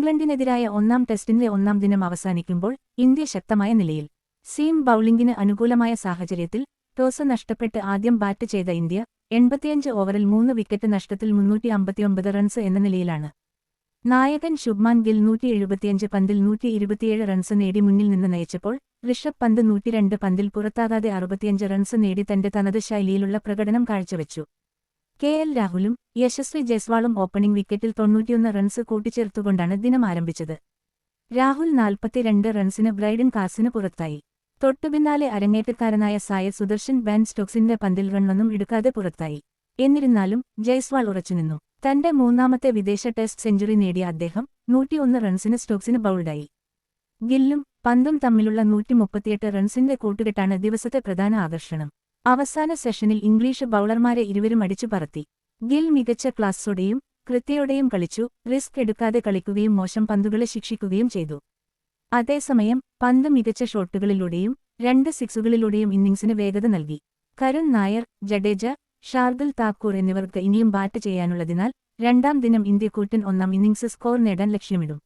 ഇംഗ്ലണ്ടിനെതിരായ ഒന്നാം ടെസ്റ്റിന്റെ ഒന്നാം ദിനം അവസാനിക്കുമ്പോൾ ഇന്ത്യ ശക്തമായ നിലയിൽ. സീം ബൌളിംഗിന് അനുകൂലമായ സാഹചര്യത്തിൽ ടോസ് നഷ്ടപ്പെട്ട് ആദ്യം ബാറ്റ് ചെയ്ത ഇന്ത്യ 85 ഓവറിൽ 3 വിക്കറ്റ് നഷ്ടത്തിൽ 359 റൺസ് എന്ന നിലയിലാണ്. നായകൻ ശുഭ്മാൻ ഗിൽ 175 പന്തിൽ 127 റൺസ് നേടി മുന്നിൽ നിന്ന് നയിച്ചപ്പോൾ ഋഷഭ് പന്ത് 102 പന്തിൽ പുറത്താകാതെ 65 റൺസ് നേടി തന്റെ തനത് ശൈലിയിലുള്ള പ്രകടനം കാഴ്ചവെച്ചു. കെ.എൽ. രാഹുലും യശസ്വി ജയ്സ്വാളും ഓപ്പണിംഗ് വിക്കറ്റിൽ 91 റൺസ് കൂട്ടിച്ചേർത്തുകൊണ്ടാണ് ദിനം ആരംഭിച്ചത്. രാഹുൽ 42 റൺസിന് ബ്രൈഡൻ കാസിന് പുറത്തായി. തൊട്ടുപിന്നാലെ അരങ്ങേറ്റക്കാരനായ സായ സുദർശൻ ബാൻ സ്റ്റോക്സിന്റെ പന്തിൽ റണ്ണൊന്നും എടുക്കാതെ പുറത്തായി. എന്നിരുന്നാലും ജയ്സ്വാൾ ഉറച്ചുനിന്നു. തന്റെ മൂന്നാമത്തെ വിദേശ ടെസ്റ്റ് സെഞ്ചുറി നേടിയ അദ്ദേഹം 101 റൺസിന് സ്റ്റോക്സിന് ബൗൾഡായി. ഗില്ലും പന്തും തമ്മിലുള്ള 138 റൺസിന്റെ കൂട്ടുകെട്ടാണ് ദിവസത്തെ പ്രധാന ആകർഷണം. അവസാന സെഷനിൽ ഇംഗ്ലീഷ് ബൌളർമാരെ ഇരുവരും അടിച്ചു പറത്തി. ഗിൽ മികച്ച ക്ലാസ്സോടെയും കൃത്യയോടെയും കളിച്ചു, റിസ്ക് എടുക്കാതെ കളിക്കുകയും മോശം പന്തുകളെ ശിക്ഷിക്കുകയും ചെയ്തു. അതേസമയം പന്ത് മികച്ച ഷോട്ടുകളിലൂടെയും 2 സിക്സുകളിലൂടെയും ഇന്നിംഗ്സിന് വേഗത നൽകി. കരുൺ നായർ, ജഡേജ, ഷാർദുൽ താക്കൂർ എന്നിവർക്ക് ഇനിയും ബാറ്റ് ചെയ്യാനുള്ളതിനാൽ രണ്ടാം ദിനം ഇന്ത്യ കൂറ്റൻ ഒന്നാം ഇന്നിംഗ്സ് സ്കോർ നേടാൻ ലക്ഷ്യമിടും.